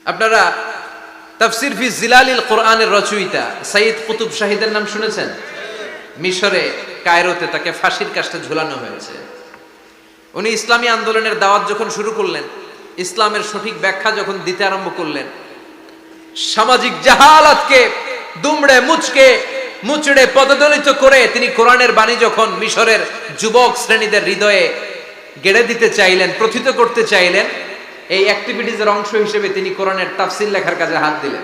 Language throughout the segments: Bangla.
আপনারা তাফসির ফি জিলালিল কোরআনের রচয়িতা সাইয়্যিদ কুতুব শাহীদের নাম শুনেছেন? মিশরে কায়রোতে তাকে ফাঁসির কাস্টে ঝুলানো হয়েছে। উনি ইসলামী আন্দোলনের দাওয়াত যখন শুরু করলেন, ইসলামের সঠিক ব্যাখ্যা যখন দিতে আরম্ভ করলেন, সামাজিক জাহালাতকে দুমড়ে মুচড়ে পদদলিত করে তিনি কোরআনের বাণী যখন মিশরের যুবক শ্রেণীদের হৃদয়ে গেড়ে দিতে চাইলেন, প্রথিত করতে চাইলেন, এই অ্যাক্টিভিটিজের অংশ হিসেবে তিনি কোরআনের তাফসির লেখার কাজে হাত দিলেন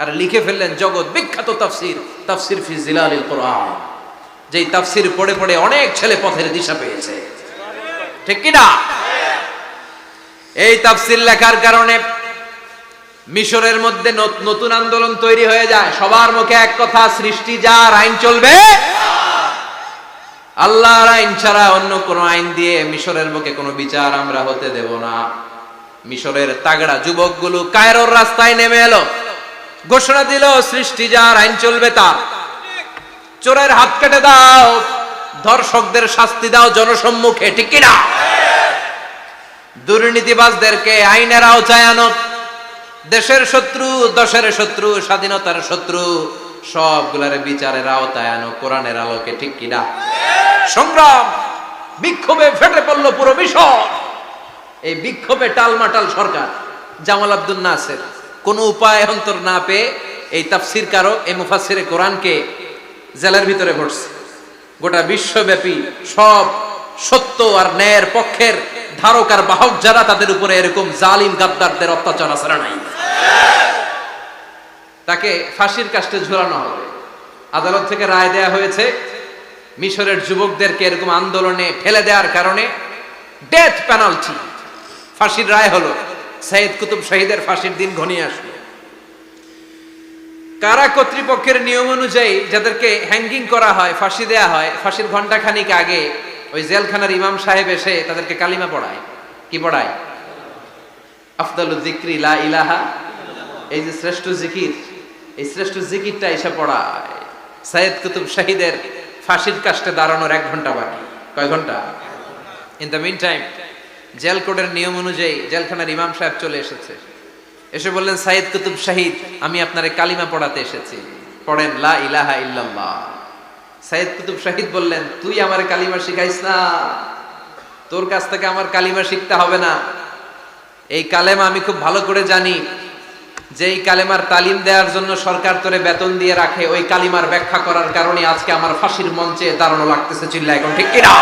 আর লিখে ফেললেন জগৎ বিখ্যাত তাফসির, তাফসির ফি জিলালিল কোরআন। যেই তাফসির পড়ে পড়ে অনেক ছেলে পথের দিশা পেয়েছে, ঠিক কি না? এই তাফসির লেখার কারণে মিশরের মধ্যে নতুন আন্দোলন তৈরি হয়ে যায়। সবার মুখে এক কথা, সৃষ্টি যার, আইন চলবে আল্লাহর আইন ছাড়া অন্য কোন আইন দিয়ে মিশরের বুকে কোনো বিচার আমরা হতে দেব না। মিশরের তাগড়া যুবকগুলো কায়রোর রাস্তায় নেমে এলো, ঘোষণা দিল সৃষ্টি যার, আইন চলবে তার। চোরের হাত কেটে দাও, ধর্ষকদের শাস্তি দাও জনসম্মুখে, ঠিক কিনা? দুর্নীতিবাজদেরকে আইনের আওতায় আনো। দেশের শত্রু, দশের শত্রু, স্বাধীনতার শত্রু সবগুলার বিচারের আওতায় আনো কোরআনের আলোকে, ঠিক কিনা? সংগ্রাম, বিক্ষোভে ফেটে পড়ল পুরো মিশর। এই বিক্ষোভে টালমাটাল সরকার, জামাল আব্দুল নাসের কোন উপায় অন্তর না পেয়ে এই তাফসির কারক, এই মুফাসসিরে কোরআনকে জেলের ভিতরে ভরছে। গোটা বিশ্বব্যাপী সব সত্য আর ন্যায়ের পক্ষের ধারক আর বাহক যারা, তাদের উপরে এরকম জালিম গাদ্দারদের অত্যাচার আছড়া নাই। তাকে ফাঁসির কাস্টে ঝুলানো হবে। আদালত থেকে রায় দেয়া হয়েছে মিশরের যুবকদেরকে এরকম আন্দোলনে ঠেলে দেওয়ার কারণে ডেথ পেনাল্টি, ফাঁসির রায় হলো। সাইয়্যিদ কুতুব শাহীদের ফাঁসির দিন ঘনিয়ে আসলো। কারা কর্তৃপক্ষের নিয়ম অনুযায়ী যাদেরকে হ্যাঙ্গিং করা হয়, ফাঁসি দেয়া হয়, ফাঁসির ঘন্টাখানিক আগে ওই জেলখানার ইমাম সাহেব এসে তাদেরকে কালিমা পড়ায়। কি পড়ায়? আফদালুজ যিকরি লা ইলাহা, এই যে শ্রেষ্ঠ জিকির, এই শ্রেষ্ঠ জিকিরটা এসে পড়ায়। সাইয়্যিদ কুতুব শাহীদের ফাঁসির কাস্টে দাঁড়ানোর 1 ঘন্টা বাকি। কয় ঘন্টা? In the meantime jail কোডের নিয়ম অনুযায়ী জেলখানার ইমাম সাহেব চলে এসেছে। এসে বললেন, সাইয়্যিদ কুতুব শাহীদ, আমি আপনারে কালিমা পড়াতে এসেছি, পড়েন লা ইলাহা ইল্লাল্লাহ। সাইয়্যিদ কুতুব শাহীদ বললেন, তুই আমার কালিমা শিখাইস না, তোর কাছ থেকে আমার কালিমা শিখতে হবে না। এই কালেমা আমি খুব ভালো করে জানি, যে এই কালেমার তালিম দেওয়ার জন্য সরকার তোরে বেতন দিয়ে রাখে, ওই কালিমার ব্যাখ্যা করার কারণে আজকে আমার ফাঁসির মঞ্চে দাঁড়ানো লাগতেছে। চিল্লা এখন, ঠিক কিনা?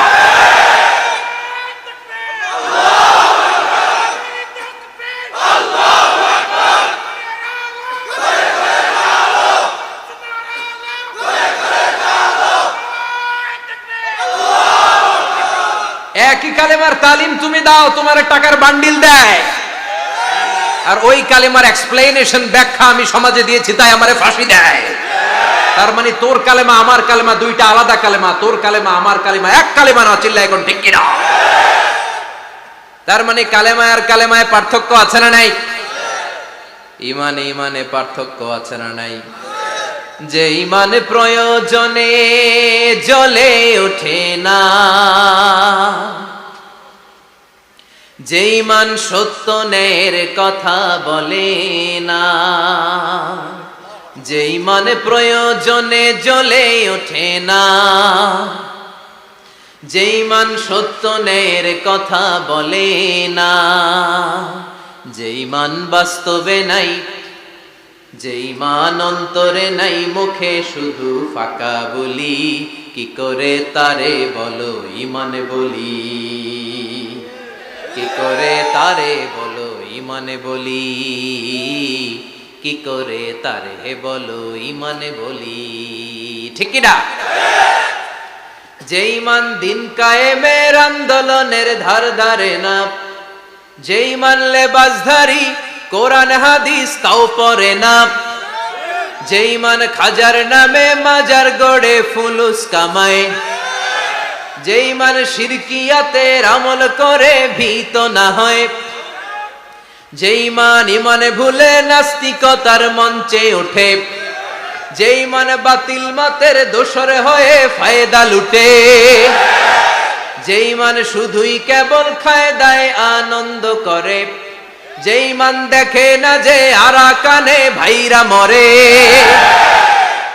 একই কালেমার তালিম তুমি দাও, তোমার টাকার বান্ডিল দেয়, আর ওই কালেমার এক্সপ্লেনেশন, ব্যাখ্যা আমি সমাজে দিয়েছি, তাই আমারে ফাঁসি দেয়। তার মানে তোর কালেমা আমার কালেমা দুইটা আলাদা কালেমা, তোর কালেমা আমার কালেমা এক কালেমা না। চিল্লা এখন, ঠিক কিনা? তার মানে কালেমায় আর কালেমায় পার্থক্য আছে না নাই? ইমানে ইমানে পার্থক্য আছে না নাই? যে ইমান প্রয়োজনে জ্বলে ওঠে না, যে ইমান সত্য ন্যায়ের কথা বলে না, যে ইমান প্রয়োজনে জ্বলে ওঠে না, যে ইমান সত্য ন্যায়ের কথা বলে না, যে ইমান বাস্তবে নাই, যে ইমান অন্তরে নাই, মুখে শুধু ফাঁকা বলি, কি করে তারে বলো ইমান বলি, কি করে তারে বলো ইমানে বলি, কি করে তারে বলো ইমানে বলি, ঠিক কিনা? যে ইমান দিন কায়েমের আন্দোলনের ধার ধারে না, যে ইমান লেবাসধারী কোরআন হাদিস তাও পড়ে না, যে ইমান খাজার নামে মাজার গড়ে ফুলুস কামায়, যে ইমান শিরকিয়াতের আমল করে ভীত না হয়, যে ইমান ইমানে ভুলে নাস্তিকতার মঞ্চে ওঠে, যে ইমান বাতিল মতের দোসর হয়ে ফায়দা লুটে, যে ইমান শুধুই কেবল খায়দায় আনন্দ করে, যে ইমান দেখে না যে আরাকানে ভাইরা মরে,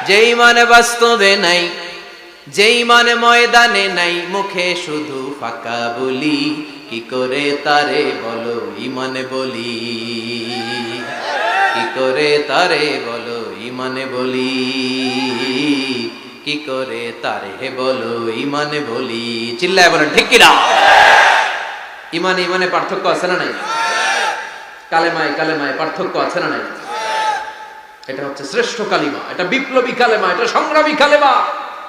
যে ইমান বাস্তবে নাই, যে ইমান ময়দানে নাই, মুখে শুধু ফাঁকা বলি, কি করে তারে বলো ইমানে বলি, কি করে তারে বলো ইমানে বলি, কি করে তারে বলো ইমানে বলি। চিল্লায় বলেন ঠিক কিনা? ইমানে ইমানে পার্থক্য আছে না নাই? কালেমায় কালেমায় পার্থক্য আছে না নাই? এটা হচ্ছে শ্রেষ্ঠ কালিমা, এটা বিপ্লবী কালেমা, এটা সংগ্রামী কালেমা।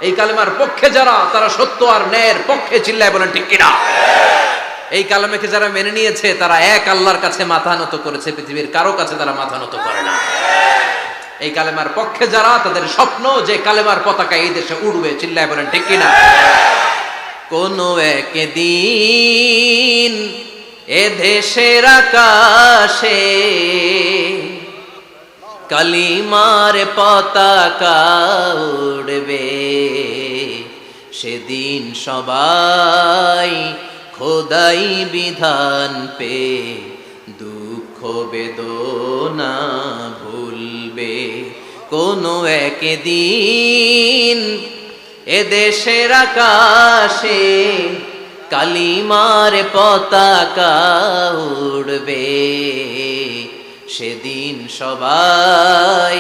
এই কালেমার পক্ষে যারা, তারা সত্য আর ন্যায়ের পক্ষে। চিল্লায় বলেন ঠিক কিনা? এই কালেমাকে যারা মেনে নিয়েছে তারা এক আল্লাহর কাছে মাথা নত করেছে, পৃথিবীর কারো কাছে তারা মাথা নত করে না। এই কালেমার পক্ষে যারা, তাদের স্বপ্ন যে কালেমার পতাকা এই দেশে উড়বে। চিল্লায় বলেন ঠিক কিনা? কোন একদিন এ দেশের আকাশে কালিমার পতাকা উড়বে, সেদিন সবাই খোদাই বিধান পে দুঃখ বেদনা ভুলবে। কোনো একদিন এ দেশের আকাশে কালিমার পতাকা উড়বে, সেদিন সবাই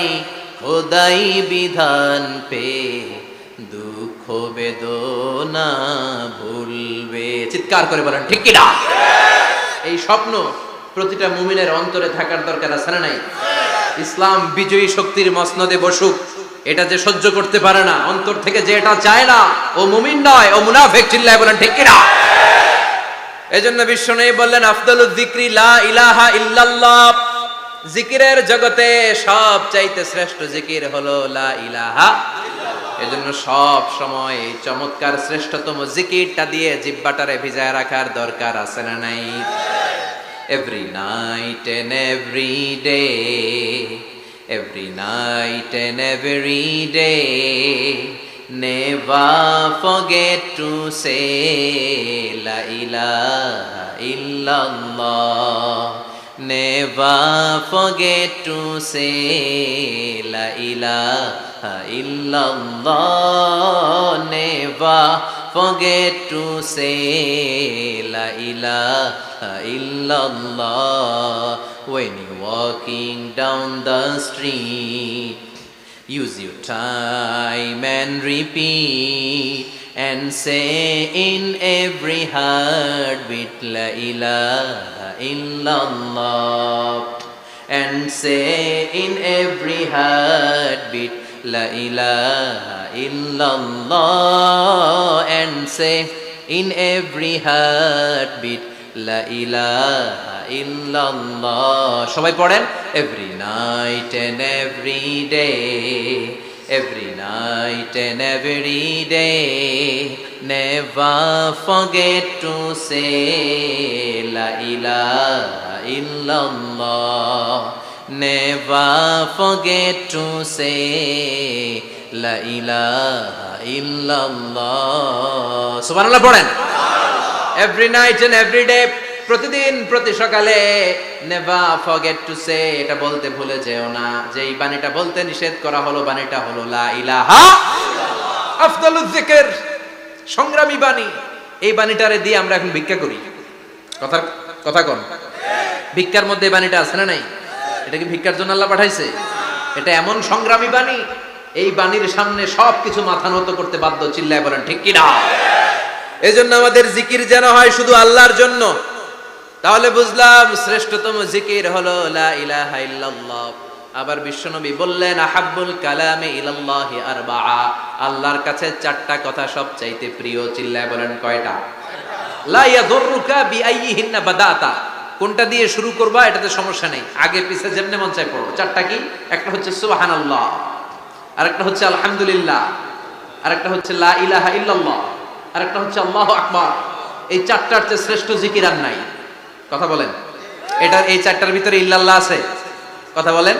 খোদাই বিধান পে দুঃখ বেদনা ভুলবে। চিৎকার করে বলেন ঠিক কিনা? এই স্বপ্ন প্রতিটা মুমিনের অন্তরে থাকার দরকার আছে না নাই? ইসলাম বিজয়ী শক্তির মসনদে বসুক, এটা যে সহ্য করতে পারে না, অন্তর থেকে যে এটা চায় না, ও মুমিন নয়, ও মুনাফিক। চিল্লায় বলেন ঠিক কিনা? এজন্য বিশ্বনবী বললেন, আফদালুয যিকরি লা ইলাহা ইল্লাল্লাহ। জিকিরের জগতে সব চাইতে শ্রেষ্ঠ জিকির হলো লা ইলাহা ইল্লাল্লাহ। এজন্য সব সময় এই চমৎকার শ্রেষ্ঠতম জিকিরটা দিয়ে জিহ্বাটারে ভিজায় রাখার দরকার আছে না নাই? Every night and every day, every night and every day, never forget to say la ilaha illallah. Never forget to say la ilaha illallah. Never forget to say la ilaha illallah. When you're walking down the street, use your time and repeat, and say in every heartbeat la ilaha illallah. And say in every heartbeat la ilaha illallah. And say in every heartbeat la ilaha illallah. সবাই পড়েন, every night and every day, every night and every day, never forget to say la ilaha illallah. Never forget to say la ilaha illallah. সুবহানাল্লাহ পড়েন। Every night and every day, প্রতিদিন প্রতি সকালে নেভার ফরগেট টু সে, এটা বলতে ভুলে যেও না। যে এই বাণীটা বলতে নিষেধ করা হলো, বাণীটা হলো লা ইলাহা ইল্লাল্লাহ। আফদালুয যিকর, সংগ্রামী বাণী। এই বাণীটারে দিয়ে আমরা এখন ভিক্ষা করি। কথা কোন? ভিক্ষার মধ্যে এই বাণীটা আছে না নাই? এটা কি ভিক্ষার জন্য আল্লাহ পাঠাইছে? এটা এমন সংগ্রামী বাণী, এই বাণীর সামনে সবকিছু মাথা নত করতে বাধ্য। চিল্লায় বলেন ঠিক কিনা? এজন্য আমাদের জিকির যেন হয় শুধু আল্লাহর জন্য। তাহলে বুঝলাম শ্রেষ্ঠতম জিকির হলো লা ইলাহা ইল্লাল্লাহ। আবার বিশ্বনবী বললেন, আহাব্বুল কালামে ইলাল্লাহি আরবাআ। আল্লাহর কাছে চারটা কথা সবচাইতে প্রিয়। চিল্লায় বলেন কয়টা? লা ইয়াদুররুকা বিআইয়িহিন্না বাদাতা। কোনটা দিয়ে শুরু করবা এটাতে সমস্যা নেই, আগে পিছে যেমনে মন চাই পড়ো। চারটা কি? একটা হচ্ছে সুবহানাল্লাহ, আরেকটা হচ্ছে আলহামদুলিল্লাহ, আরেকটা হচ্ছে লা ইলাহা ইল্লাল্লাহ, আরেকটা হচ্ছে আল্লাহু আকবার। এই চারটার চেয়ে শ্রেষ্ঠ জিকির আর নাই। কথা বলেন, এটা এই চারটার ভিতরে ইল্লাল্লাহ আছে? কথা বলেন।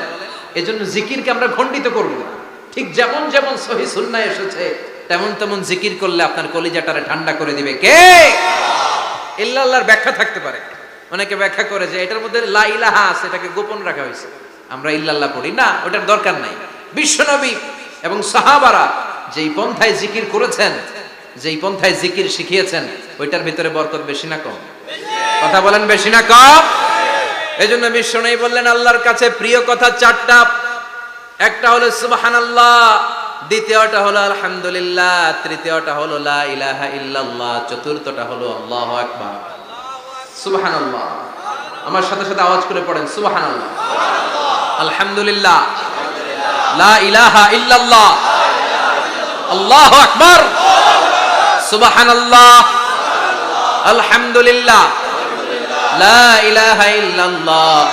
এজন্য জিকিরকে আমরা খণ্ডিত করব না। ঠিক যেমন যেমন সহিহ সুন্নাহ এসেছে তেমন তেমন জিকির করলে আপনার কলিজাটারে ঠান্ডা করে দিবে কে? ইল্লাল্লাহর ব্যাখ্যা থাকতে পারে, অনেকে ব্যাখ্যা করে যে এটার মধ্যে লা ইলাহা আছে, এটাকে গোপন রাখা হয়েছে, আমরা ইল্লাল্লাহ পড়ি না, ওটার দরকার নাই। বিশ্বনবী এবং সাহাবারা যেই পন্থায় জিকির করেছেন, যেই পন্থায় জিকির শিখিয়েছেন, ওইটার ভিতরে বরকত বেশি না কম? কথা বলেন, বেশি না কম? এজন্য বিশ্বনবী বললেন আল্লাহর কাছে প্রিয় কথা চারটা। একটা হলো সুবহানাল্লাহ, দ্বিতীয়টা হলো আলহামদুলিল্লাহ, তৃতীয়টা হলো লা ইলাহা ইল্লাল্লাহ, চতুর্থটা হলো আল্লাহু আকবার। সুবহানাল্লাহ, আমার সাথে সাথে আওয়াজ করে পড়েন সুবহানাল্লাহ, আলহামদুলিল্লাহ, লা ইলাহা ইল্লাল্লাহ, আল্লাহু আকবার, সুবহানাল্লাহ, আলহামদুলিল্লাহ, লা ইলাহা ইল্লাল্লাহ।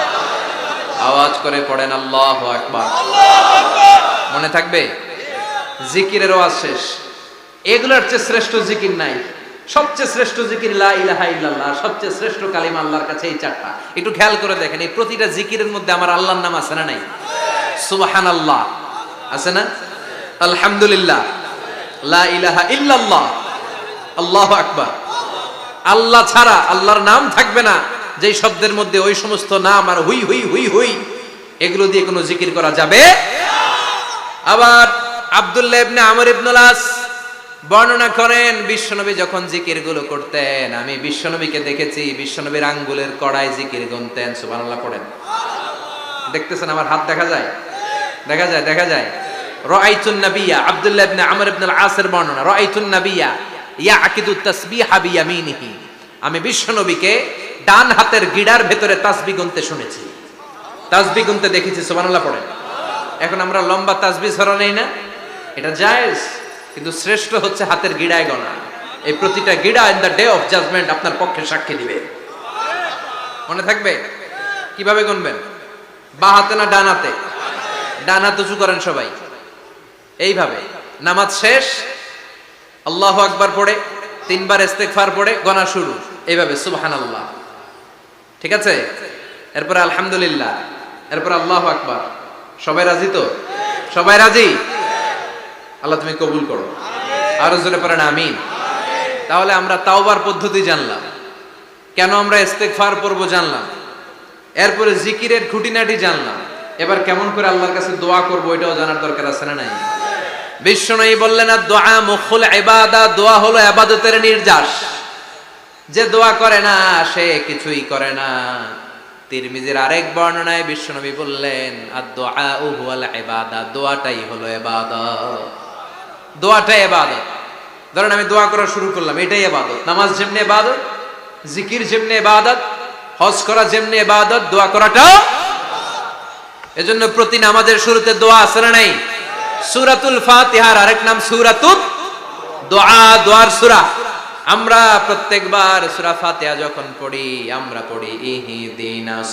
আওয়াজ করে পড়েন আল্লাহু আকবার। মনে থাকবে? জিকিরের ওয়াজ শেষ। এগুলোর চেয়ে শ্রেষ্ঠ জিকির নাই। সবচেয়ে শ্রেষ্ঠ জিকির লা ইলাহা ইল্লাল্লাহ, সবচেয়ে শ্রেষ্ঠ কালিমা আল্লাহর কাছে এই চারটা। একটু খেয়াল করে দেখেন, এই প্রতিটা জিকিরের মধ্যে আমার আল্লাহর নাম আছে না নাই? সুবহানাল্লাহ আছে না? আলহামদুলিল্লাহ, লা ইলাহা ইল্লাল্লাহ, আল্লাহু আকবার। আল্লাহ ছাড়া আল্লাহর নাম থাকবে না যেই শব্দের মধ্যে ওই সমস্ত নাম আর হুই হুই হুই হুই এগুলো দিয়ে কোনো জিকির করা যাবে। আবার আব্দুল্লাহ ইবনে আমর ইবনুল আস বর্ণনা করেন, বিশ্বনবী যখন জিকির গুলো করতেন, আমি বিশ্বনবীকে দেখেছি বিশ্বনবীর আঙ্গুলের কড়ায় জিকির গুনতেন। সুবহানাল্লাহ পড়েন। দেখতেছেন আমার হাত দেখা যায়? দেখা যায়, দেখা যায়। রাআইতুন নাবিয়্যা, আব্দুল্লাহ ইবনে আমর ইবনুল আসের বর্ণনা, রাআইতুন নাবিয়্যা ইয়াকিদু তাসবিহা বিয়ামিনিহি, আমি বিশ্বনবীকে ডান হাতের গিড়ার ভেতরে তাসবিহ গুনতে শুনেছি, তাসবিহ গুনতে দেখেছি। সুবহানাল্লাহ পড়েন। এখন আমরা লম্বা তাসবিহ ছড়া নেই না, এটা জায়েজ, কিন্তু শ্রেষ্ঠ হচ্ছে হাতের গিড়ায় গোনা। এই প্রতিটা গিড়া in the day of judgement আপনার পক্ষে সাক্ষী দিবে। মনে থাকবে? কিভাবে গুনবেন? বা হাতে না ডান হাতে? ডান হাত উঁচু করেন সবাই, এইভাবে। নামাজ শেষ, আল্লাহু আকবার পড়ে 3 বার ইস্তেগফার পড়ে গোনা শুরু, এইভাবে সুবহানাল্লাহ। ঠিক আছে? এরপর আলহামদুলিল্লাহ, এরপর আল্লাহু আকবার। সবাই রাজি তো? সবাই রাজি? আল্লাহ তুমি কবুল করো। আরো জোরে পড়েন আমিন। তাহলে আমরা তাওবার পদ্ধতি জানলাম, কেন আমরা ইস্তেগফার পড়ব জানলাম, এরপরে জিকিরের খুঁটিনাটি জানলাম। এবার কেমন করে আল্লাহর কাছে দোয়া করব এটাও জানার দরকার আছে না নাই? বিশ্বনবী বললেন দোয়া মুখুল ইবাদা, দোয়া হলো ইবাদতের নির্যাস। যে দোয়া করে না সে কিছুই করে না। তিরমিজির আরেক বর্ণনায় বিশ্বনবী বললেন আদ-দুআ হুয়াল ইবাদা, দোয়াটাই হলো ইবাদত। দোয়াটাই ইবাদত। ধরেন আমি দোয়া করা শুরু করলাম, এটাই ইবাদত। নামাজ যেমনি ইবাদত, জিকির যেমনি ইবাদত, হজ করা যেমনি ইবাদত, দোয়া করাটাও। এজন্য প্রতি নামাজের শুরুতে দোয়া আছে না নাই? সূরাতুল ফাতিহার আরেক নাম সূরাতুদ দোয়া, দোয়ার সূরা। আমরা প্রত্যেকবার সূরা ফাতিহা যখন পড়ি আমরা পড়ি ইহদিনাস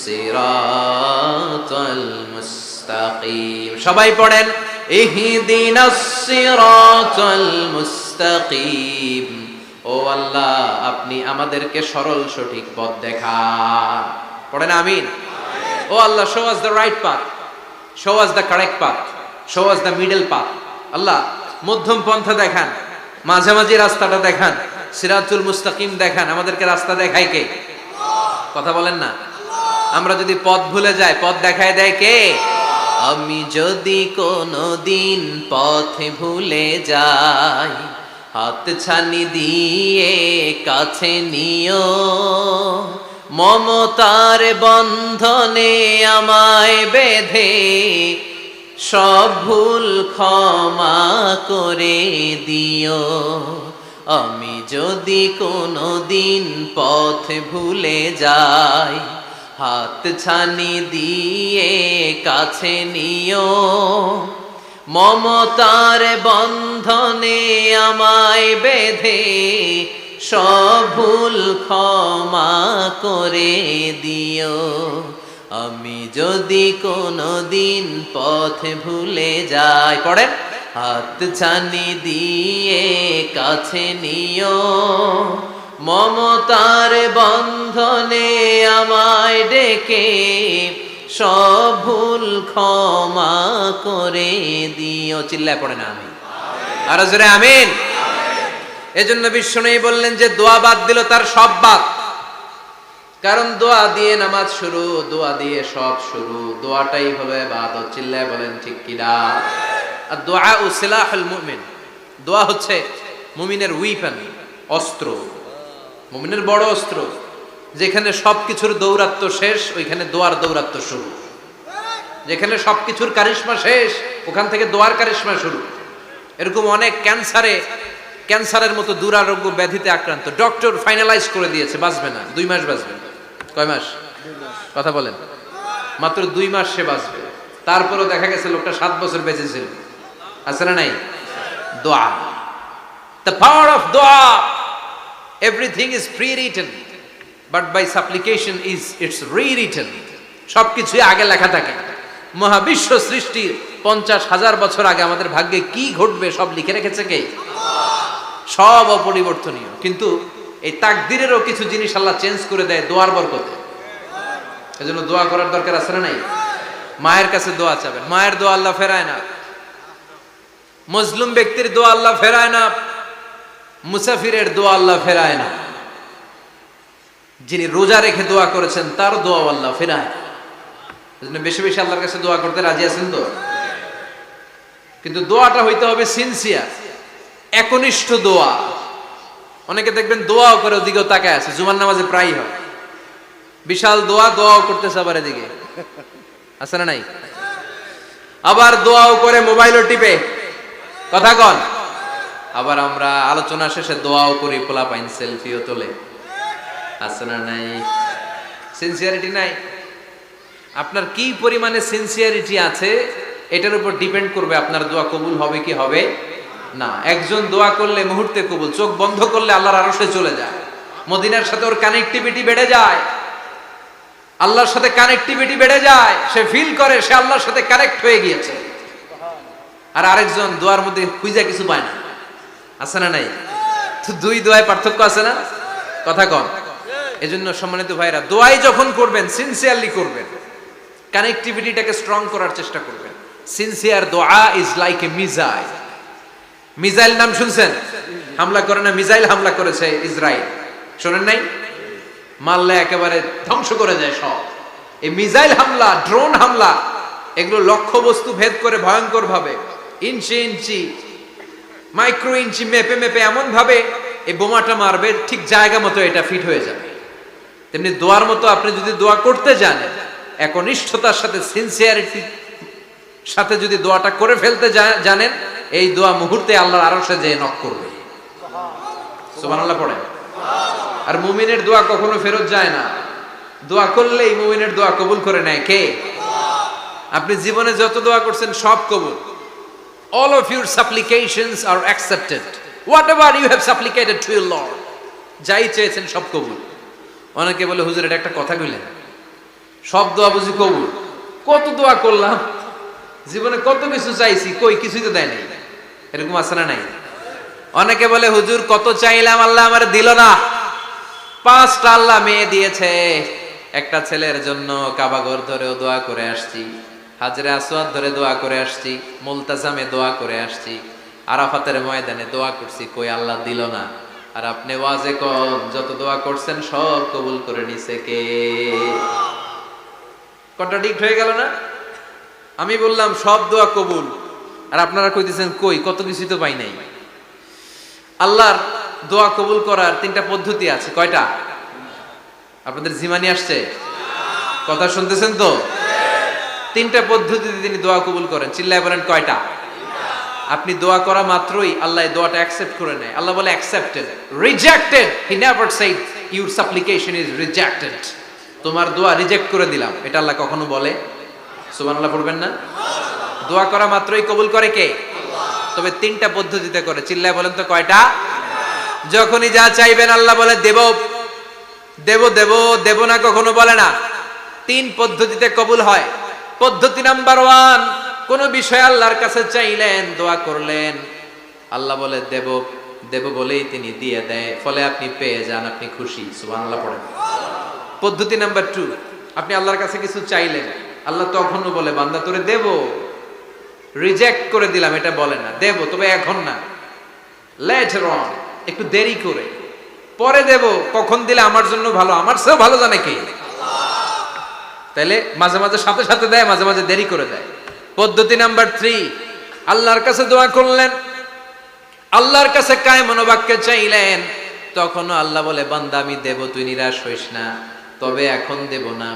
সিরাতাল মুস্তাকিম। সবাই পড়েন ইহদিনাস সিরাতাল মুস্তাকিম। ও আল্লাহ, আপনি আমাদেরকে সরল সঠিক পথ দেখান। পড়েন আমিন। ও আল্লাহ, show us the right path, show us the correct path, show us the middle path. আল্লাহ মধ্যম পন্থা দেখান, মাঝামাঝি রাস্তাটা দেখান, সিরাতুল মুস্তাকিম দেখান। আমাদেরকে রাস্তা দেখায় কে? কথা বলেন না। আমরা যদি পথ ভুলে যাই, পথ দেখায় দেয় কে? আমি যদি কোনদিন পথে ভুলে যাই, হাত ছানি দিয়ে কাছে নিও, মমতার বন্ধনে আমায় বেঁধে সব ভুল ক্ষমা করে দিও। আমি যদি কোনদিন পথ ভুলে যাই, হাত ছানি দিয়ে কাছে নিও, মমতার বন্ধনে আমায় বেঁধে সব ভুল ক্ষমা করে দিও। আমি যদি কোনদিন পথ ভুলে যাই, পড়েন, হাত ছানি দিয়ে কাছে নিও, মমতার বন্ধনে আমায় ডেকে সব ভুল ক্ষমা করে দিও। চিল্লায় পড়েন আমিন। আর জোরে আমিন। এজন্য বিশ্বনবী বললেন যে দোয়া বাদ দিল তার সব বাদ। কারণ দোয়া দিয়ে নামাজ শুরু, দোয়া দিয়ে সব শুরু, দোয়াটাই হলো ইবাদত। চিল্লায় বলেন ঠিক কিনা? আর দোয়া ও সিলাহুল মুমিন, দোয়া হচ্ছে মুমিনের উইপন, অস্ত্র, মুমিনের বড় অস্ত্র। যেখানে সবকিছুর দৌরাত্ম্য শেষ, ওইখানে দোয়ার দৌরাত্ম্য শুরু। যেখানে সবকিছুর কারিশমা শেষ, ওখান থেকে দোয়ার কারিশমা শুরু। এরকম অনেক ক্যান্সারের মতো দুরারোগ্য ব্যাধিতে আক্রান্ত, ডক্টর ফাইনালাইজ করে দিয়েছে বাঁচবে না, 2 মাস বাঁচবে। কয় মাস? কথা বলেন। মাত্র 2 মাস সে বাঁচবে। তারপরও দেখা গেছে লোকটা 7 বছর বেঁচে ছিল। আছে না নাই? দোয়া, the power of দোয়া। everything is pre-written but by supplication is it's rewritten। সবকিছুই আগে লেখা থাকে। মহাবিশ্ব সৃষ্টির 50,000 বছর আগে আমাদের ভাগ্যে কি ঘটবে সব লিখে রেখেছে কে? সব অপরিবর্তনীয়। কিন্তু এই তাকদিরেরও কিছু জিনিস আল্লাহ চেঞ্জ করে দেয় দোয়ার বরকতে। এজন্য দোয়া করার দরকার আছে না নাই? মায়ের কাছে দোয়া চাবেন, মায়ের দোয়া আল্লাহ ফেরায় না। মজলুম ব্যক্তির দোয়া আল্লাহ ফেরায় না। মুসাফিরের দোয়া আল্লাহ ফেরায় না। যিনি রোজা রেখে দোয়া করেছেন তার দোয়া আল্লাহ ফেরায়। এজন্য বেশি বেশি আল্লাহর কাছে দোয়া করতে রাজি আছেন তো? কিন্তু দোয়াটা হইতে হবে সিনসিয়ার, একনিষ্ঠ দোয়া। অনেকে দেখবেন দোয়াও করে ওদিকেও তাকায় আছে, জুমার নামাজে প্রায় হয় বিশাল দোয়া, দোয়াও করতেছে আবার এদিকে, আছে না নাই? আবার দোয়াও করে মোবাইলও টিপে, কথা কন। আবার আমরা আলোচনা শেষে দোয়াও করি, পোলাপাইন সেলফিও তোলে, আছে না নাই? সিনসিয়ারিটি নাই। আপনার কি পরিমাণে সিনসিয়ারিটি আছে এটার উপর ডিপেন্ড করবে আপনার দোয়া কবুল হবে কি হবে না। একজন দোয়া করলে মুহূর্তে কবুল, চোখ বন্ধ করলে আল্লাহর আরশে চলে যায়, মদিনার সাথে ওর কানেক্টিভিটি বেড়ে যায়, আল্লাহর সাথে কানেক্টিভিটি বেড়ে যায়, সে ফিল করে সে আল্লাহর সাথে কানেক্ট হয়ে গিয়েছে। আর আরেকজন দোয়ার মধ্যে খুঁজে কিছু পায় না, আছে না নাই? তো 2 দোয়ায় পার্থক্য আছে না? কথা কন। এজন্য সম্মানিত ভাইরা, দোয়াই যখন করবেন সিনসিয়ারলি করবেন, কানেক্টিভিটিটাকে স্ট্রং করার চেষ্টা করবেন। সিনসিয়ার দোয়া is like a missile. Missile নাম শুনছেন? হামলা করে না, মিসাইল হামলা করেছে ইসরায়েল, শোনেন নাই? মারলে একেবারে ধ্বংস করে যায় সব। এই মিসাইল হামলা, ড্রোন হামলা, এগুলো লক্ষ্য বস্তু ভেদ করে ভয়ঙ্কর ভাবে, ইঞ্চি ইঞ্চি, মাইক্রো ইঞ্চি মেপে মেপে এমন ভাবে এই বোমাটা মারবে, ঠিক জায়গা মতো এটা ফিট হয়ে যাবে। তেমনি দোয়ার মতো আপনি যদি দোয়া করতে জানেন, একনিষ্ঠতার সাথে সিনসিয়ারিটির সাথে যদি দোয়াটা করে ফেলতে জানেন, এই দোয়া মুহূর্তে আল্লাহর আরশে যেয়ে নক করবে। সুবহানাল্লাহ পড়েন। আর মুমিনের দোয়া কখনো ফেরত যায় না। দোয়া করলেই মুমিনের দোয়া কবুল করে নেয় কে? আপনি জীবনে যত দোয়া করছেন সব কবুল। All of your supplications are accepted. Whatever you have supplicated to your Lord, যাই চেয়েছেন সব কবুল। অনেকে বলে হুজুর এটা একটা কথা কইলেন, সব দোয়া বুঝি কবুল? কত দোয়া করলাম, জীবনে কত কিছু চাইছি, কই কিছুই তো দেয় নাই। এরকম আছে না নাই? অনেকে বলে হুজুর কত চাইলাম আল্লাহ আমার দিল না। 5টা আল্লাহ মেয়ে দিয়েছে, একটা ছেলের জন্য কাবাঘর ধরেও দোয়া করে আসছি, হাজরে আসওয়াদ ধরে দোয়া করে আসছি, মুলতাজামে দোয়া করে আসছি, আরাফাতের ময়দানে দোয়া করছি, কই আল্লাহ দিল না। আর আপনি ওয়াজে কোন যত দোয়া করছেন সব কবুল করে নিছে কে? কন্ট্রাডিক্ট হয়ে গেল না? আমি বললাম সব দোয়া কবুল, আর আপনারা কইতেছেন কই কত কিছু তো পাই নাই। আল্লাহর দোয়া কবুল করার 3টা পদ্ধতি আছে। কয়টা? আপনাদের জিমানি আসছে? কথা শুনতেছেন তো? 3টা পদ্ধতিতে তিনি দোয়া কবুল করেন। চিল্লায় বলেন কয়টা? আপনি দোয়া করা মাত্রই আল্লাহ এই দোয়াটা অ্যাকসেপ্ট করে নেয়। আল্লাহ বলে accepted, rejected he never shed your সাপ্লিকেশন is rejected. তোমার দোয়া রিজেক্ট করে দিলাম, এটা আল্লাহ কখনো বলে? সুবহানাল্লাহ পড়বেন না? দোয়া করা মাত্রই কবুল করে কে? তবে 3টা পদ্ধতিতে করে। চিল্লায় বলেন তো কয়টা? যখনই যা চাইবেন আল্লাহ বলে দেব দেব দেব, দেব না কখনো বলে না। 3 পদ্ধতিতে কবুল হয়। পদ্ধতি নাম্বার 1, কোন বিষয় আল্লাহর কাছে চাইলেন, দোয়া করলেন, আল্লাহ বলে দেব দেব বলেই তিনি দিয়ে দেয়, ফলে আপনি পেয়ে যান, আপনি খুশি। সুবহানাল্লাহ পড়েন। পদ্ধতি নাম্বার 2, আপনি আল্লাহর কাছে কিছু চাইলেন, আল্লাহ তখনও বলে বান্দা তোরে দেব, রিজেক্ট করে দিলাম এটা বলে না, দেব তবে এখন না, লেটার অন, একটু দেরি করে। পরে দেব, কখন দিলে আমার জন্য ভালো, আমার চেয়েও ভালো জানে কে? তাইলে মাঝে মাঝে সাথে সাথে দেয়, মাঝে মাঝে দেরি করে দেয়। পদ্ধতি নাম্বার 3, আল্লাহর কাছে দোয়া করলেন, আল্লাহর কাছে কায় মনোবাক্যে চাইলেন, তখনও আল্লাহ বলে বান্দা আমি দেব, তুই নিরাশ হইস না, তবে এখন দেব না।